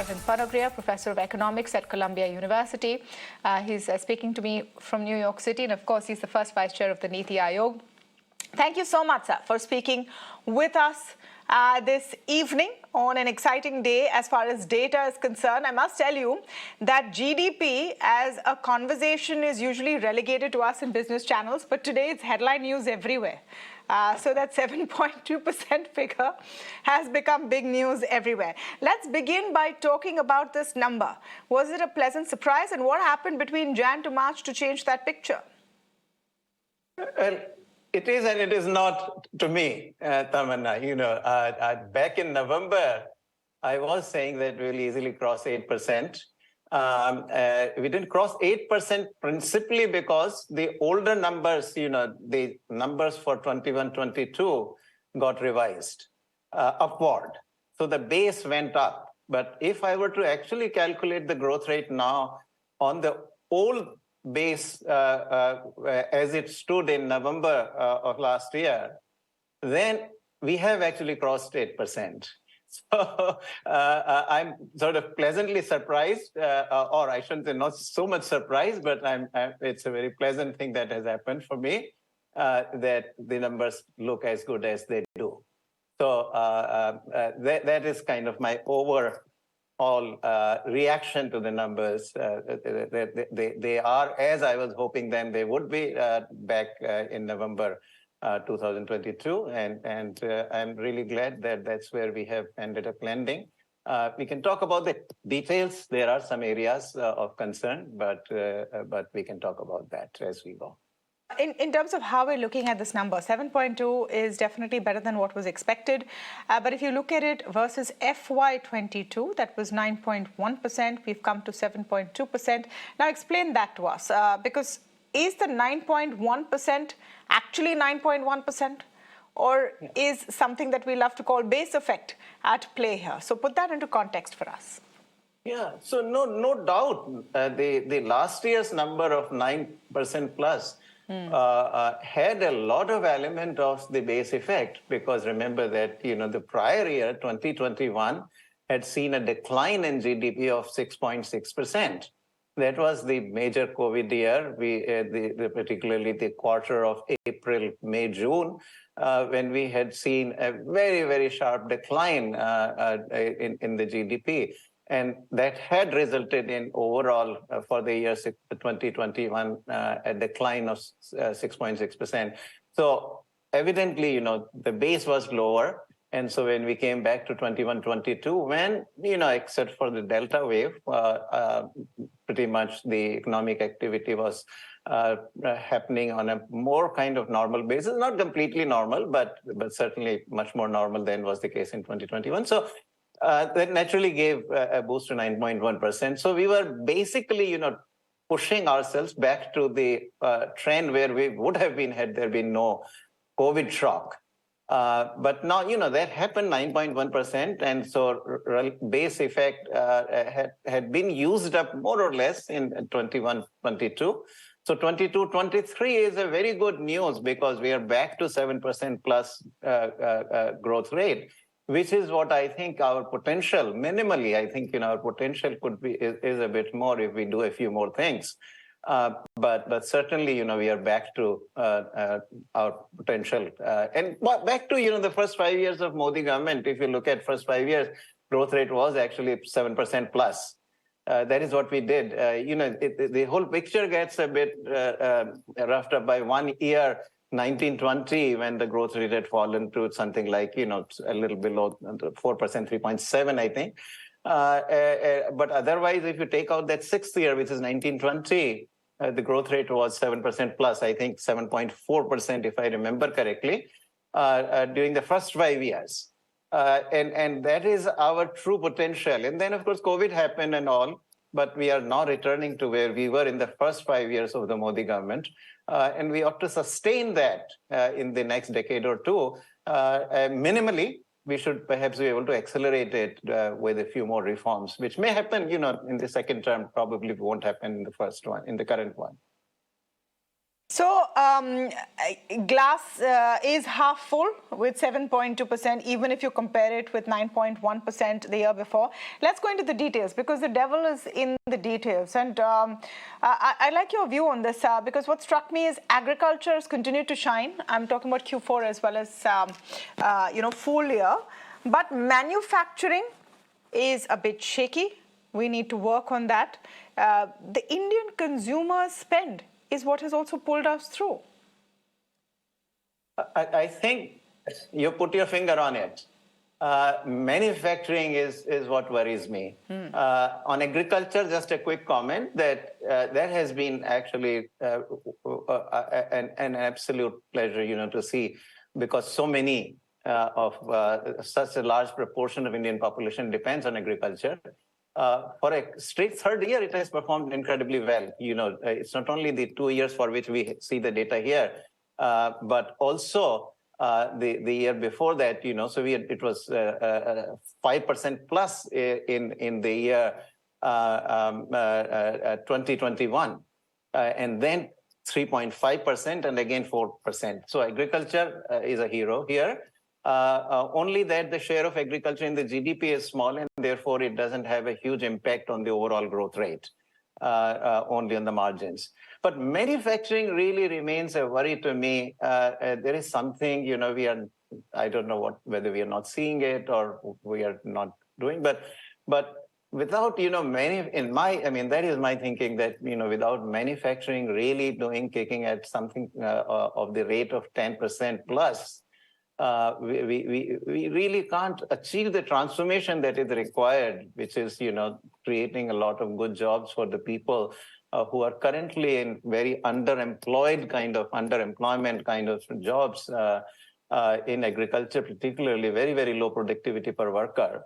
Arvind Panagariya, Professor of Economics at Columbia University. He's speaking to me from New York City, and of course, he's the first Vice Chair of the Niti Aayog. Thank you so much, sir, for speaking with us this evening on an exciting day as far as data is concerned. I must tell you that GDP as a conversation is usually relegated to us in business channels, but today it's headline news everywhere. So that 7.2% figure has become big news everywhere. Let's begin by talking about this number. Was it a pleasant surprise, and what happened between Jan to March to change that picture? Well, it is and it is not to me, Tamanna. Back in November, I was saying that we'll easily cross 8%. We didn't cross 8% principally because the older numbers, the numbers for 21-22 got revised upward. So the base went up. But if I were to actually calculate the growth rate now on the old base as it stood in November of last year, then we have actually crossed 8%. So I'm sort of pleasantly surprised, or I shouldn't say not so much surprised, but it's a very pleasant thing that has happened for me, that the numbers look as good as they do. So that is kind of my overall reaction to the numbers. They are, as I was hoping them they would be back in November 2022, and I'm really glad that that's where we have ended up landing. We can talk about the details. There are some areas of concern, but we can talk about that as we go. In terms of how we're looking at this number, 7.2 is definitely better than what was expected. But if you look at it versus FY22, that was 9.1%. We've come to 7.2%. Now explain that to us, because is the 9.1% actually 9.1%? Or is something that we love to call base effect at play here? So put that into context for us. Yeah, so no doubt the last year's number of 9% plus had a lot of element of the base effect, because remember that the prior year, 2021, had seen a decline in GDP of 6.6%. That was the major COVID year, particularly the quarter of April, May, June, when we had seen a very, very sharp decline in the GDP. And that had resulted in overall, for the year 2021, a decline of 6.6%. So evidently, the base was lower. And so when we came back to 21-22, when, except for the Delta wave, pretty much the economic activity was happening on a more kind of normal basis, not completely normal, but certainly much more normal than was the case in 2021. So that naturally gave a boost to 9.1%. So we were basically, pushing ourselves back to the trend where we would have been had there been no COVID shock. But now, that happened 9.1%. And so base effect had been used up more or less in 21-22. So 22-23 is a very good news, because we are back to 7% plus growth rate, which is what I think our potential, minimally, I think, our potential is a bit more if we do a few more things. But certainly, we are back to our potential. And back to, the first 5 years of Modi government, if you look at first 5 years, growth rate was actually 7% plus. That is what we did. The whole picture gets a bit roughed up by 1 year, 1920, when the growth rate had fallen to something like, a little below 4%, 3.7, I think. But otherwise, if you take out that 6th year, which is 1920, the growth rate was 7% plus, I think 7.4%, if I remember correctly, during the first 5 years. And that is our true potential. And then, of course, COVID happened and all, but we are now returning to where we were in the first 5 years of the Modi government. And we ought to sustain that in the next decade or two. Minimally, we should perhaps be able to accelerate it with a few more reforms, which may happen, in the second term, probably won't happen in the first one, in the current one. So glass is half full with 7.2%, even if you compare it with 9.1% the year before. Let's go into the details, because the devil is in the details. And I like your view on this, because what struck me is agriculture has continued to shine. I'm talking about Q4 as well as full year. But manufacturing is a bit shaky. We need to work on that. The Indian consumer spend is what has also pulled us through. I think you put your finger on it. Manufacturing is what worries me. On agriculture, just a quick comment that that has been actually an absolute pleasure, to see, because so many of such a large proportion of Indian population depends on agriculture. For a straight third year, it has performed incredibly well. It's not only the 2 years for which we see the data here, but also the year before that. So it was 5% plus in the year 2021, and then 3.5%, and again 4%. So agriculture is a hero here. Only that the share of agriculture in the GDP is small, and therefore it doesn't have a huge impact on the overall growth rate, only on the margins. But manufacturing really remains a worry to me. There is something, I don't know whether we are not seeing it or we are not doing, but without, that is my thinking, that, without manufacturing really kicking at something of the rate of 10% plus, we really can't achieve the transformation that is required, which is, creating a lot of good jobs for the people who are currently in very underemployment kind of jobs in agriculture, particularly very, very low productivity per worker.